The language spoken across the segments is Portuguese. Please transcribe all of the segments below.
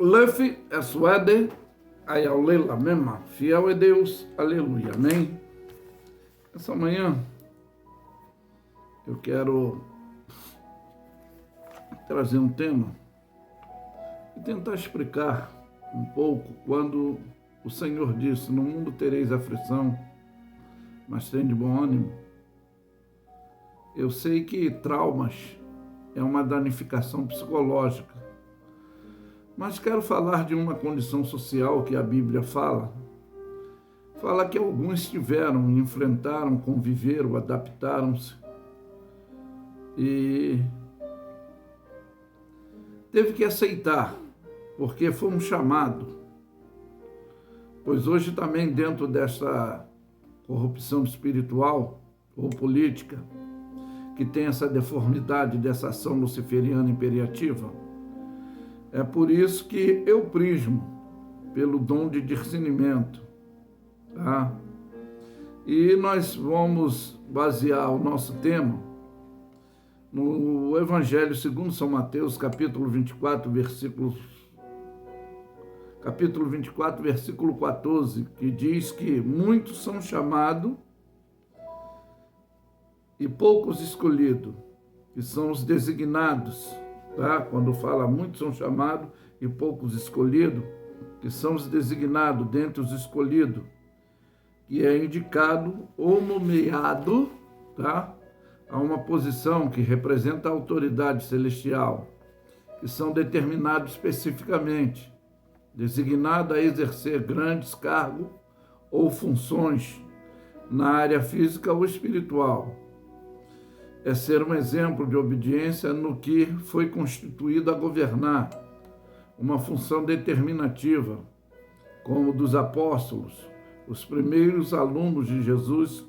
Lefe é suede, ayaulela mema, fiel é Deus, aleluia, amém? Essa manhã eu quero trazer um tema e tentar explicar um pouco quando o Senhor disse: no mundo tereis aflição, mas tende bom ânimo. Eu sei que traumas é uma danificação psicológica, mas quero falar de uma condição social que a Bíblia fala. Fala que alguns tiveram, enfrentaram, conviveram, adaptaram-se e teve que aceitar, porque fomos chamados. Pois hoje também dentro dessa corrupção espiritual ou política, que tem essa deformidade dessa ação luciferiana imperativa, é por isso que eu prismo pelo dom de discernimento, tá? E nós vamos basear o nosso tema no Evangelho segundo São Mateus, capítulo 24, versículo 14, que diz que muitos são chamados e poucos escolhidos, que são os designados, tá? Quando fala muitos são chamados e poucos escolhidos, que são os designados dentre os escolhidos, que é indicado ou nomeado, tá? A uma posição que representa a autoridade celestial, que são determinados especificamente, designados a exercer grandes cargos ou funções na área física ou espiritual. É ser um exemplo de obediência no que foi constituído a governar, uma função determinativa, como dos apóstolos, os primeiros alunos de Jesus,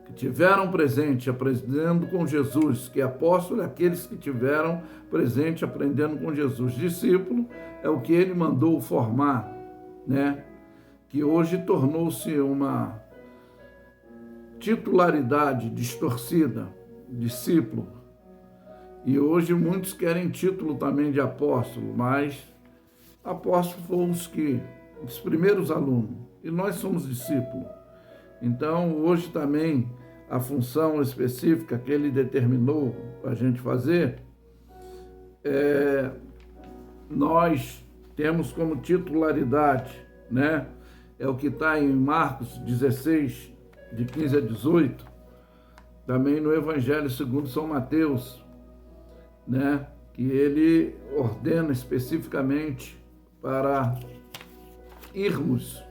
que tiveram presente aprendendo com Jesus, que apóstolo é aqueles que tiveram presente aprendendo com Jesus. Discípulo é o que ele mandou formar, né? Que hoje tornou-se uma titularidade distorcida, discípulo. E hoje muitos querem título também de apóstolo, mas apóstolos foram os primeiros alunos, e nós somos discípulos. Então, hoje também, a função específica que ele determinou para a gente fazer, nós temos como titularidade, né? É o que está em Marcos 16, de 15 a 18, também no Evangelho segundo São Mateus, né? Que ele ordena especificamente para irmos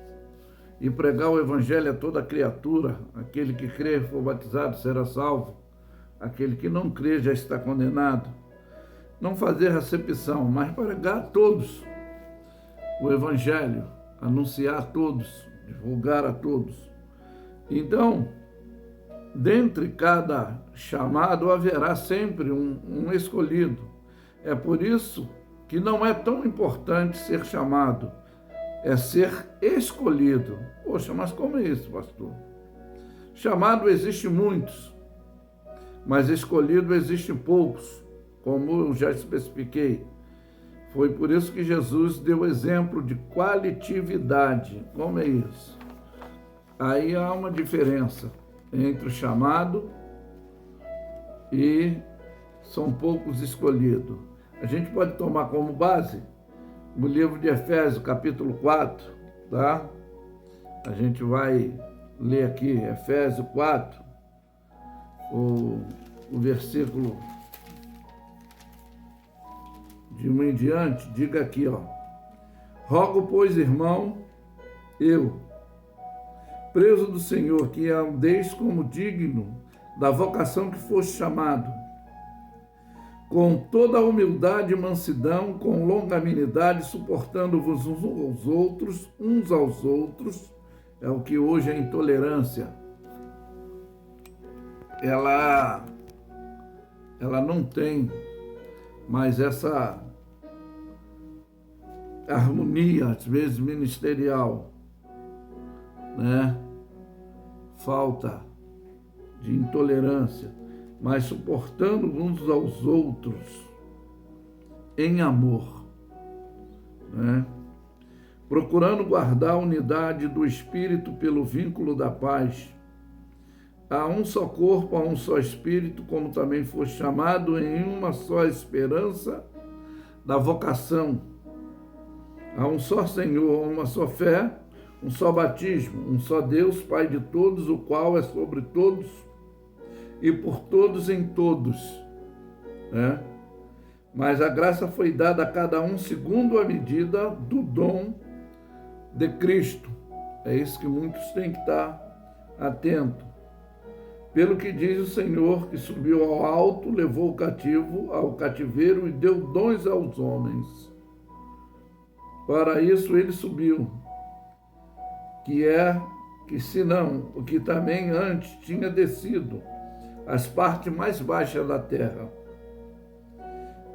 e pregar o Evangelho a toda criatura. Aquele que crer e for batizado será salvo, aquele que não crer já está condenado. Não fazer acepção, mas pregar a todos o Evangelho, anunciar a todos, divulgar a todos. Então, dentre cada chamado haverá sempre um escolhido. É por isso que não é tão importante ser chamado, é ser escolhido. Poxa, mas como é isso, pastor? Chamado existe muitos, mas escolhido existe poucos, como eu já especifiquei. Foi por isso que Jesus deu exemplo de qualitatividade. Como é isso? Aí há uma diferença entre o chamado e são poucos escolhidos. A gente pode tomar como base o livro de Efésios, capítulo 4, tá? A gente vai ler aqui, Efésios 4, o versículo de 1 em diante, diga aqui, ó. Rogo, pois, irmão, eu, preso do Senhor, que andeis como digno da vocação que foste chamado, com toda a humildade e mansidão, com longanimidade, suportando-vos uns aos outros, é o que hoje é intolerância. Ela não tem mais essa harmonia, às vezes ministerial, né? Falta de intolerância. mas suportando uns aos outros em amor, né? Procurando guardar a unidade do Espírito pelo vínculo da paz. Há um só corpo, há um só Espírito, como também foi chamado em uma só esperança da vocação. Há um só Senhor, uma só fé, um só batismo, um só Deus, Pai de todos, o qual é sobre todos e por todos em todos, né? Mas a graça foi dada a cada um segundo a medida do dom de Cristo. É isso que muitos têm que estar atentos. Pelo que diz o Senhor, que subiu ao alto, levou o cativo ao cativeiro e deu dons aos homens. Para isso ele subiu, que senão, o que também antes tinha descido às partes mais baixas da terra.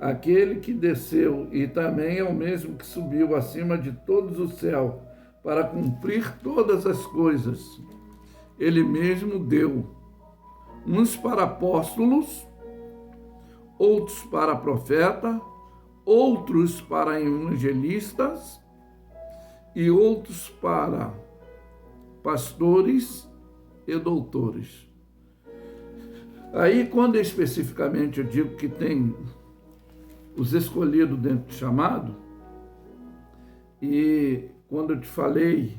Aquele que desceu e também é o mesmo que subiu acima de todos os céus, para cumprir todas as coisas. Ele mesmo deu uns para apóstolos, outros para profeta, outros para evangelistas e outros para pastores e doutores. Aí, quando especificamente eu digo que tem os escolhidos dentro do chamado, e quando eu te falei,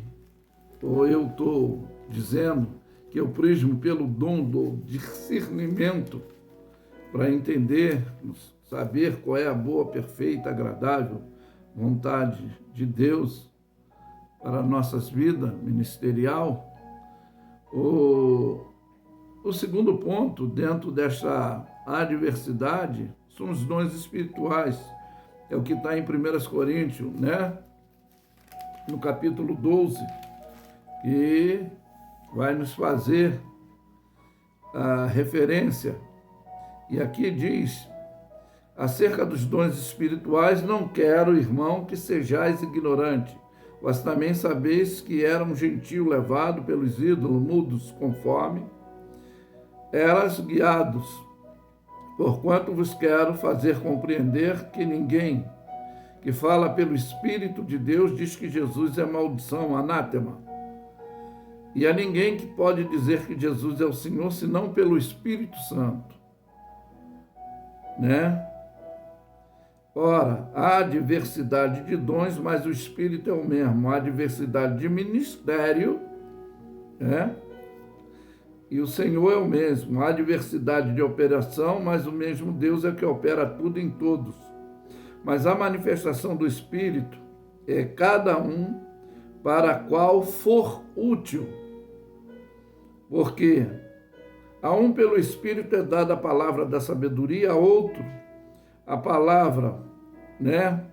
ou eu estou dizendo que eu prismo pelo dom do discernimento para entender, saber qual é a boa, perfeita, agradável vontade de Deus para nossas vidas ministerial. O segundo ponto, dentro dessa adversidade, são os dons espirituais. É o que está em 1 Coríntios, né? No capítulo 12, e vai nos fazer a referência. E aqui diz, acerca dos dons espirituais, não quero, irmão, que sejais ignorante. Vós também sabeis que era um gentio levado pelos ídolos mudos, conforme eras guiados. Porquanto vos quero fazer compreender que ninguém que fala pelo Espírito de Deus diz que Jesus é maldição, anátema. E a ninguém que pode dizer que Jesus é o Senhor, senão pelo Espírito Santo, né? Ora, há diversidade de dons, mas o Espírito é o mesmo. Há diversidade de ministério, né? E o Senhor é o mesmo. Há diversidade de operação, mas o mesmo Deus é que opera tudo em todos. Mas a manifestação do Espírito é cada um para qual for útil. Porque a um pelo Espírito é dada a palavra da sabedoria, a outro a palavra, né,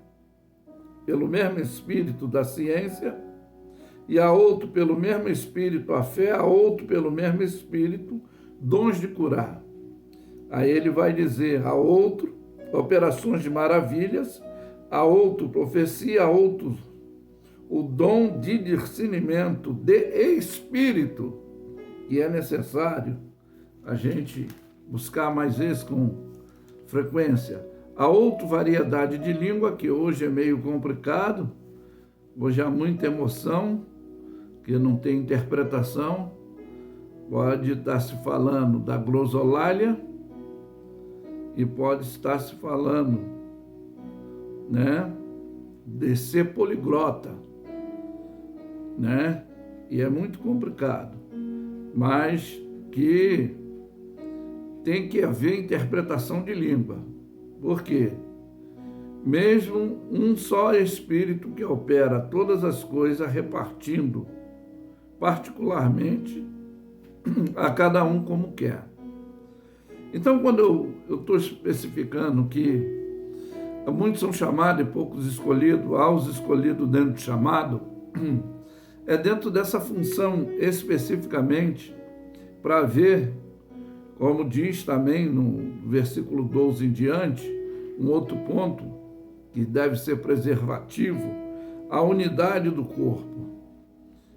pelo mesmo Espírito da ciência, e a outro pelo mesmo Espírito a fé, a outro pelo mesmo Espírito dons de curar. Aí ele vai dizer a outro operações de maravilhas, a outro profecia, a outro o dom de discernimento de espírito, que é necessário a gente buscar mais vezes com frequência. A outra variedade de língua, que hoje é meio complicado, hoje há muita emoção, que não tem interpretação. Pode estar se falando da glossolália e pode estar se falando, né, de ser poliglota, né? E é muito complicado, mas que tem que haver interpretação de língua. Por quê? Mesmo um só Espírito que opera todas as coisas, repartindo particularmente a cada um como quer. Então, quando eu estou especificando que muitos são chamados e poucos escolhidos, há os escolhidos dentro do chamado, é dentro dessa função especificamente para ver, como diz também no versículo 12 em diante, um outro ponto que deve ser preservativo, a unidade do corpo.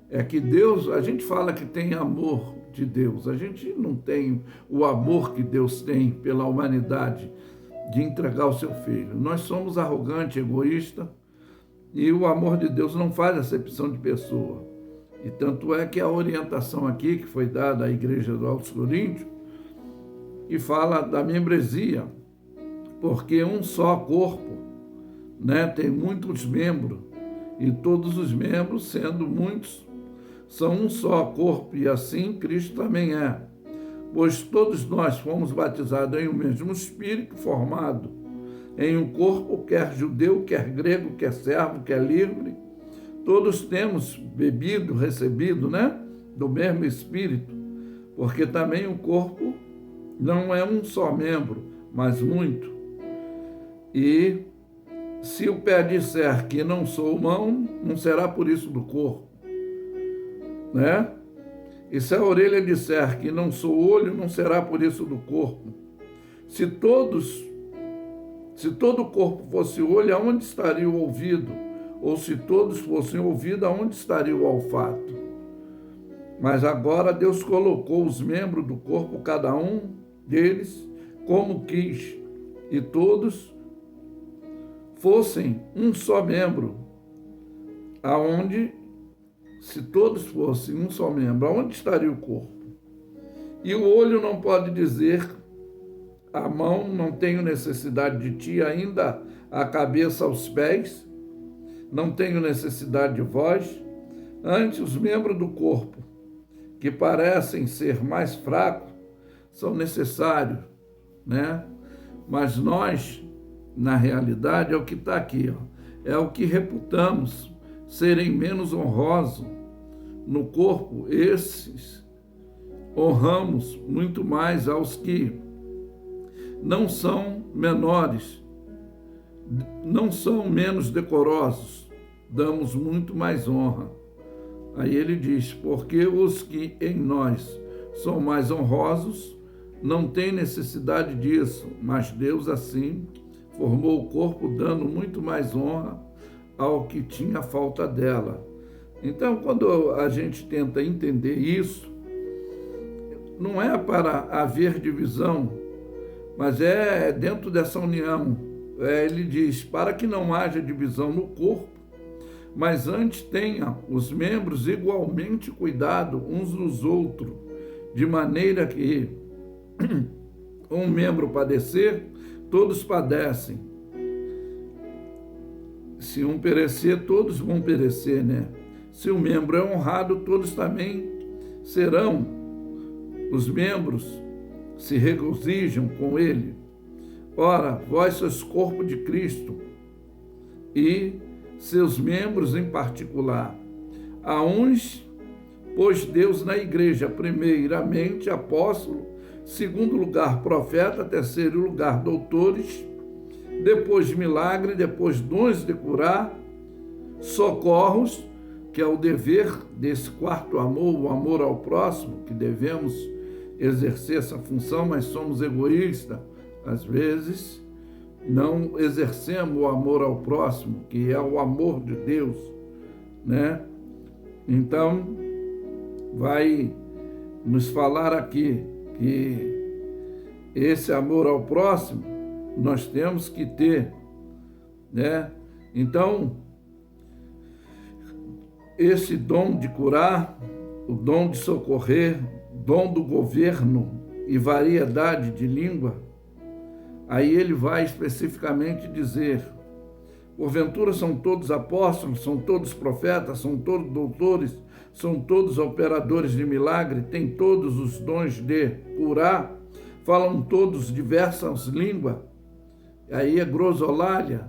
É que Deus, a gente fala que tem amor de Deus. A gente não tem o amor que Deus tem pela humanidade de entregar o seu filho. Nós somos arrogantes, egoístas, e o amor de Deus não faz acepção de pessoa. E tanto é que a orientação aqui, que foi dada à igreja do Alto Coríntios, que fala da membresia, porque um só corpo, né, tem muitos membros, e todos os membros, sendo muitos, são um só corpo, e assim Cristo também é. Pois todos nós fomos batizados em um mesmo Espírito, formado em um corpo, quer judeu, quer grego, quer servo, quer livre. Todos temos bebido, recebido, né, do mesmo Espírito, porque também o corpo não é um só membro, mas muito. E se o pé disser que não sou mão, não será por isso do corpo, né? E se a orelha disser que não sou olho, não será por isso do corpo. Se todo o corpo fosse olho, aonde estaria o ouvido? Ou se todos fossem ouvido, aonde estaria o olfato? Mas agora Deus colocou os membros do corpo, cada um deles, como quis, e todos fossem um só membro, aonde, se todos fossem um só membro, aonde estaria o corpo? E o olho não pode dizer à mão, não tenho necessidade de ti, ainda a cabeça aos pés, não tenho necessidade de vós. Antes, os membros do corpo, que parecem ser mais fracos, são necessários, né? Mas nós, na realidade, é o que está aqui, ó, é o que reputamos serem menos honrosos no corpo, esses honramos muito mais aos que não são menores, não são menos decorosos, damos muito mais honra. Aí ele diz, porque os que em nós são mais honrosos não têm necessidade disso, mas Deus assim formou o corpo, dando muito mais honra ao que tinha falta dela. Então, quando a gente tenta entender isso, não é para haver divisão, mas é dentro dessa união. Ele diz, para que não haja divisão no corpo, mas antes tenha os membros igualmente cuidado uns dos outros, de maneira que um membro padecer, todos padecem. Se um perecer, todos vão perecer, né? Se o membro é honrado, todos também serão. Os membros se regozijam com ele. Ora, vós sois corpo de Cristo e seus membros em particular. A uns pôs Deus na igreja, primeiramente apóstolo, segundo lugar profeta, terceiro lugar doutores, depois milagre, depois dons de curar, socorros, que é o dever desse quarto amor, o amor ao próximo, que devemos exercer essa função, mas somos egoístas. Às vezes, não exercemos o amor ao próximo, que é o amor de Deus, né? Então, vai nos falar aqui que esse amor ao próximo nós temos que ter, né? Então, esse dom de curar, o dom de socorrer, dom do governo e variedade de língua, aí ele vai especificamente dizer, porventura são todos apóstolos, são todos profetas, são todos doutores, são todos operadores de milagre, têm todos os dons de curar, falam todos diversas línguas, aí é grosolália?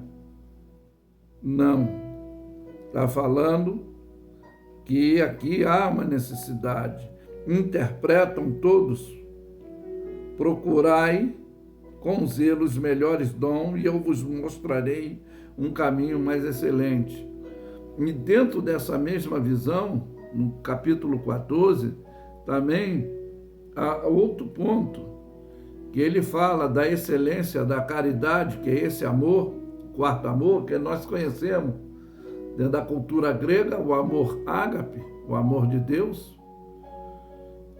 Não, está falando que aqui há uma necessidade, interpretam todos, procurai com zelo os melhores dons e eu vos mostrarei um caminho mais excelente. E dentro dessa mesma visão, no capítulo 14, também há outro ponto, que ele fala da excelência da caridade, que é esse amor, quarto amor, que nós conhecemos dentro da cultura grega, o amor ágape, o amor de Deus,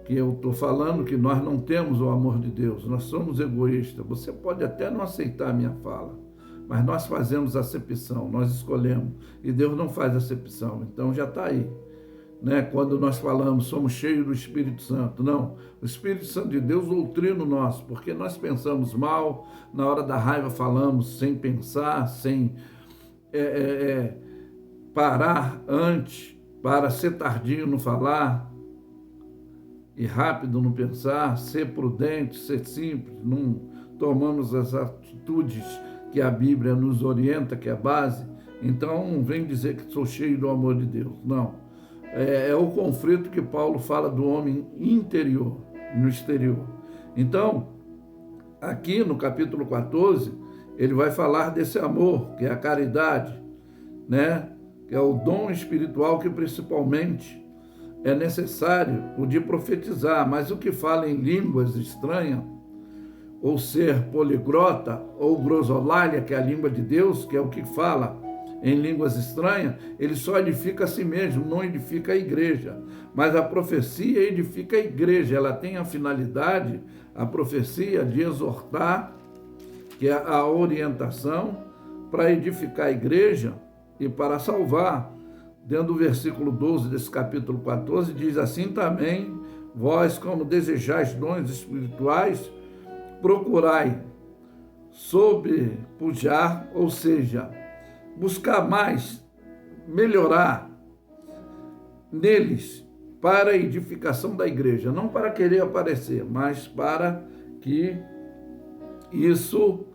que eu estou falando que nós não temos o amor de Deus, nós somos egoístas. Você pode até não aceitar a minha fala, mas nós fazemos acepção, nós escolhemos, e Deus não faz acepção, então já está aí. Né? Quando nós falamos, somos cheios do Espírito Santo, não, o Espírito Santo de Deus doutrina o nosso, porque nós pensamos mal, na hora da raiva falamos sem pensar, sem parar antes, para ser tardio no falar, e rápido no pensar, ser prudente, ser simples, não tomamos as atitudes que a Bíblia nos orienta, que é a base. Então não vem dizer que sou cheio do amor de Deus, não. É o conflito que Paulo fala do homem interior, no exterior. Então, aqui no capítulo 14, ele vai falar desse amor, que é a caridade, né? Que é o dom espiritual que principalmente é necessário, o de profetizar, mas o que fala em línguas estranhas, ou ser poliglota, ou grosolalia, que é a língua de Deus, que é o que fala em línguas estranhas, ele só edifica a si mesmo, não edifica a igreja. Mas a profecia edifica a igreja, ela tem a finalidade, a profecia, de exortar, que é a orientação para edificar a igreja e para salvar. Dentro do versículo 12 desse capítulo 14, diz assim também, vós, como desejais dons espirituais, procurai sobrepujar, ou seja, buscar mais, melhorar neles para a edificação da igreja, não para querer aparecer, mas para que isso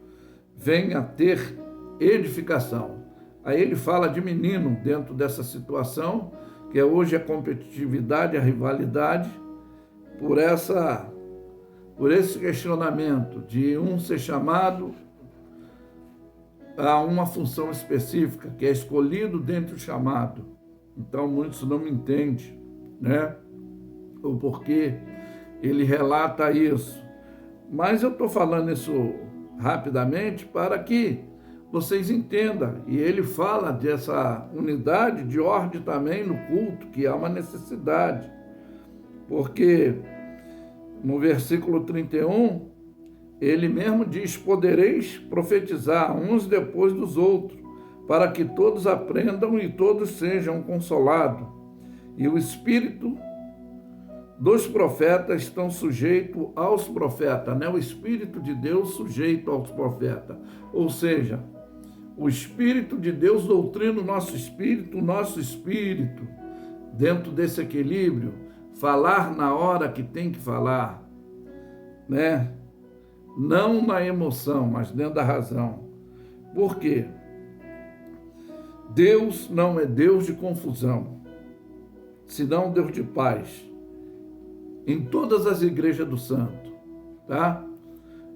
venha a ter edificação. Aí ele fala de menino dentro dessa situação, que é hoje a competitividade, a rivalidade, por esse questionamento de um ser chamado a uma função específica, que é escolhido dentro do chamado. Então muitos não me entendem, né? O porquê ele relata isso. Mas eu estou falando isso rapidamente para que vocês entendam. E ele fala dessa unidade de ordem também no culto, que há uma necessidade. Porque no versículo 31, ele mesmo diz, podereis profetizar uns depois dos outros, para que todos aprendam e todos sejam consolados. E o espírito dos profetas estão sujeito aos profetas, né? O Espírito de Deus sujeito aos profetas. Ou seja, o Espírito de Deus doutrina o nosso espírito, dentro desse equilíbrio, falar na hora que tem que falar, né? Não na emoção, mas dentro da razão. Por quê? Deus não é Deus de confusão, senão Deus de paz. Em todas as igrejas do santo, tá?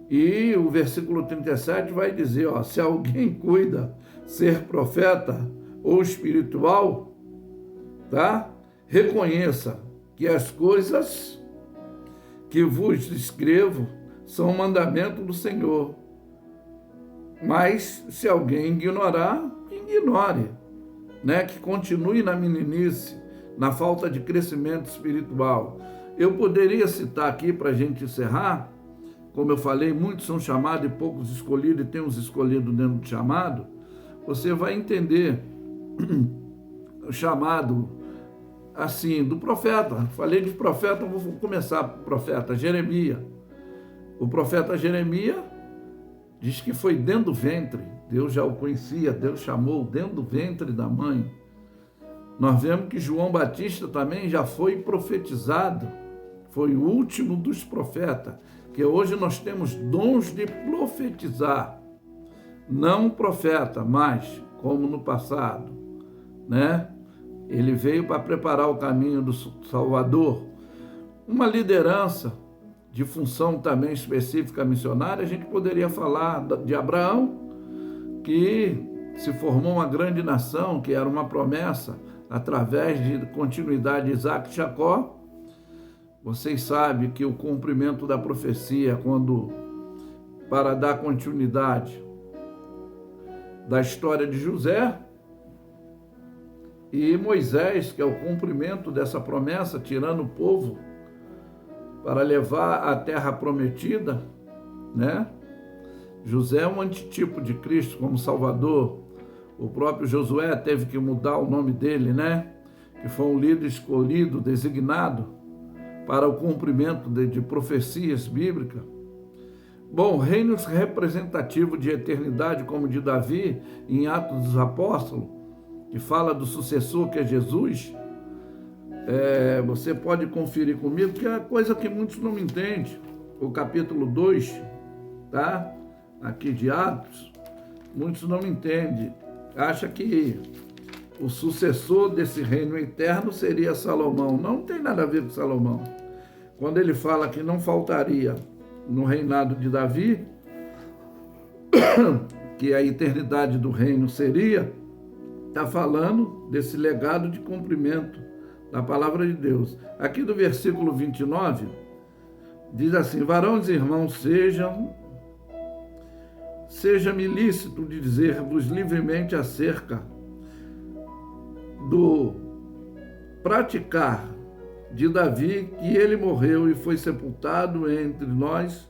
E o versículo 37 vai dizer, ó, se alguém cuida ser profeta ou espiritual, tá? Reconheça que as coisas que vos escrevo são um mandamento do Senhor. Mas se alguém ignorar, ignore, né? Que continue na meninice, na falta de crescimento espiritual. Eu poderia citar aqui para a gente encerrar, como eu falei, muitos são chamados e poucos escolhidos, e tem os escolhidos dentro do chamado. Você vai entender o chamado assim do profeta. Falei de profeta, vou começar com o profeta Jeremias. O profeta Jeremias diz que foi dentro do ventre, Deus já o conhecia, Deus chamou dentro do ventre da mãe. Nós vemos que João Batista também já foi profetizado, foi o último dos profetas, que hoje nós temos dons de profetizar, não profeta, mas como no passado, né? Ele veio para preparar o caminho do Salvador. Uma liderança de função também específica missionária, a gente poderia falar de Abraão, que se formou uma grande nação, que era uma promessa, através de continuidade de Isaac e Jacó. Vocês sabem que o cumprimento da profecia, para dar continuidade da história de José, e Moisés, que é o cumprimento dessa promessa, tirando o povo para levar à terra prometida, né? José é um antitipo de Cristo como Salvador. O próprio Josué teve que mudar o nome dele, né? Que foi um líder escolhido, designado para o cumprimento de profecias bíblicas. Bom, reino representativo de eternidade como de Davi, em Atos dos Apóstolos, que fala do sucessor que é Jesus, você pode conferir comigo, que é coisa que muitos não entendem. O capítulo 2, tá? Aqui de Atos, muitos não entendem. Acha que o sucessor desse reino eterno seria Salomão. Não tem nada a ver com Salomão. Quando ele fala que não faltaria no reinado de Davi, que a eternidade do reino seria, está falando desse legado de cumprimento da palavra de Deus. Aqui do versículo 29, diz assim: varões e irmãos, seja-me lícito de dizer-vos livremente acerca do praticar de Davi, que ele morreu e foi sepultado entre nós,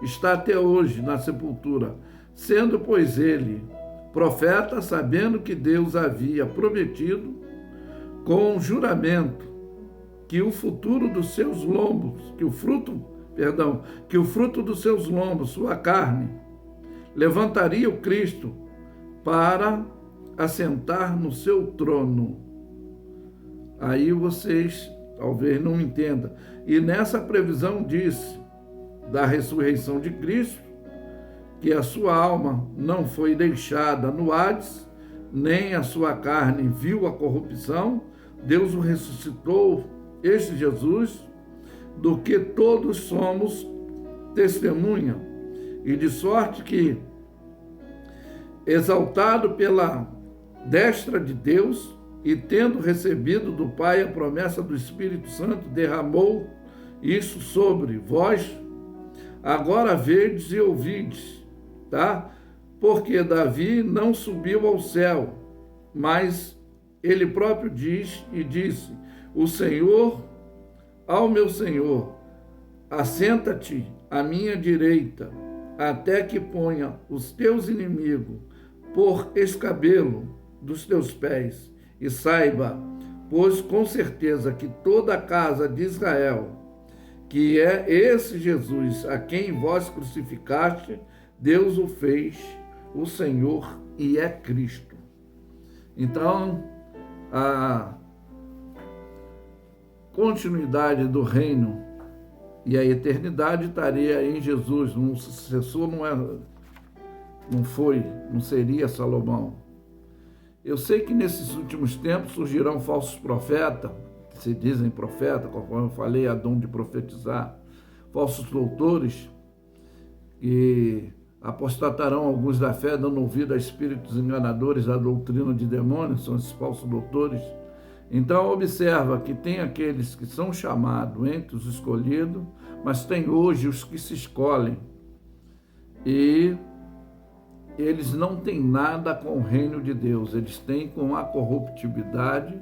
está até hoje na sepultura, sendo, pois, ele profeta, sabendo que Deus havia prometido com juramento que o futuro dos seus lombos, que o fruto dos seus lombos, sua carne, levantaria o Cristo para assentar no seu trono. Aí vocês talvez não entendam. E nessa previsão diz da ressurreição de Cristo, que a sua alma não foi deixada no Hades, nem a sua carne viu a corrupção. Deus o ressuscitou, este Jesus, do que todos somos testemunha, e de sorte que, exaltado pela destra de Deus, e tendo recebido do Pai a promessa do Espírito Santo, derramou isso sobre vós. Agora vedes e ouvides, tá? Porque Davi não subiu ao céu, mas ele próprio diz e disse: o Senhor ao meu Senhor, assenta-te à minha direita, até que ponha os teus inimigos por escabelo dos teus pés. E saiba, pois com certeza, que toda a casa de Israel, que é esse Jesus a quem vós crucificaste, Deus o fez o Senhor e é Cristo. Então, a continuidade do reino e a eternidade estaria em Jesus. Um sucessor não seria Salomão. Eu sei que nesses últimos tempos surgirão falsos profetas, que se dizem profetas, conforme eu falei, a dom de profetizar, falsos doutores, que apostatarão alguns da fé, dando ouvido a espíritos enganadores, a doutrina de demônios, são esses falsos doutores. Então observa que tem aqueles que são chamados entre os escolhidos, mas tem hoje os que se escolhem, e eles não têm nada com o reino de Deus, eles têm com a corruptibilidade,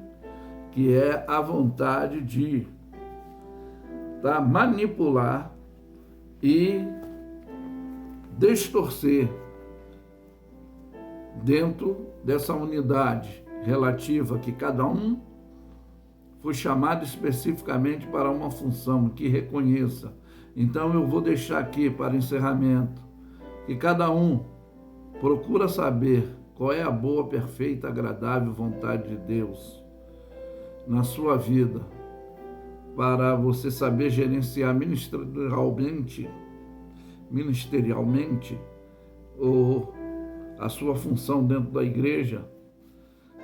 que é a vontade de manipular e distorcer dentro dessa unidade relativa, que cada um foi chamado especificamente para uma função, que reconheça. Então eu vou deixar aqui para encerramento, que cada um procura saber qual é a boa, perfeita, agradável vontade de Deus na sua vida, para você saber gerenciar ministerialmente a sua função dentro da igreja,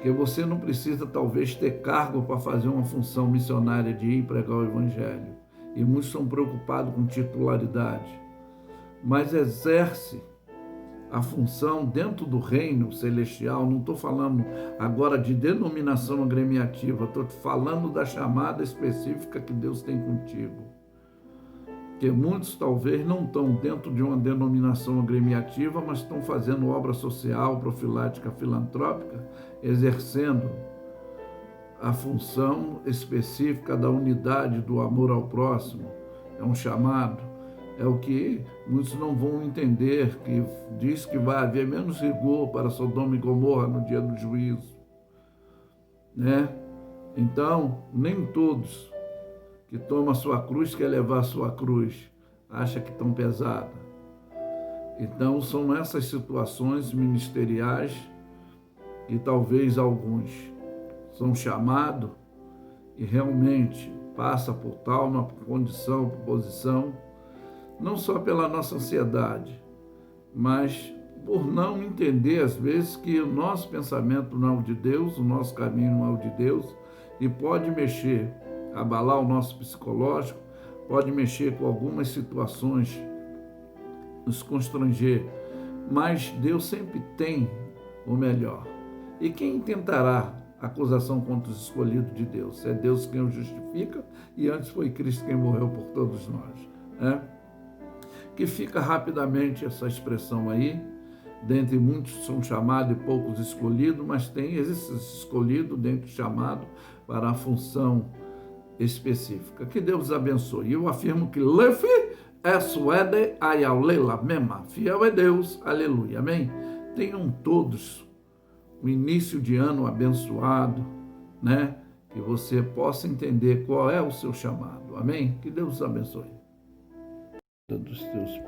que você não precisa talvez ter cargo para fazer uma função missionária de ir pregar o evangelho, e muitos são preocupados com titularidade, mas exerce a função dentro do reino celestial. Não estou falando agora de denominação agremiativa, estou falando da chamada específica que Deus tem contigo. Porque muitos talvez não estão dentro de uma denominação agremiativa, mas estão fazendo obra social, profilática, filantrópica, exercendo a função específica da unidade, do amor ao próximo, é um chamado, é o que muitos não vão entender, que diz que vai haver menos rigor para Sodoma e Gomorra no dia do juízo, né? Então, nem todos que tomam a sua cruz quer levar a sua cruz, acha que tão pesada. Então, são essas situações ministeriais que talvez alguns são chamados e realmente passa por tal uma condição, por posição, não só pela nossa ansiedade, mas por não entender, às vezes, que o nosso pensamento não é o de Deus, o nosso caminho não é o de Deus, e pode mexer, abalar o nosso psicológico, pode mexer com algumas situações, nos constranger, mas Deus sempre tem o melhor. E quem tentará acusação contra os escolhidos de Deus? É Deus quem o justifica, e antes foi Cristo quem morreu por todos nós, né? Que fica rapidamente essa expressão aí, dentre muitos são chamados e poucos escolhidos, mas tem esses escolhidos dentro chamado para a função específica. Que Deus abençoe. Eu afirmo que Lefi é suede ayaulela mema. Fiel é Deus. Aleluia. Amém? Tenham todos um início de ano abençoado, né? Que você possa entender qual é o seu chamado. Amém? Que Deus abençoe. Dos teus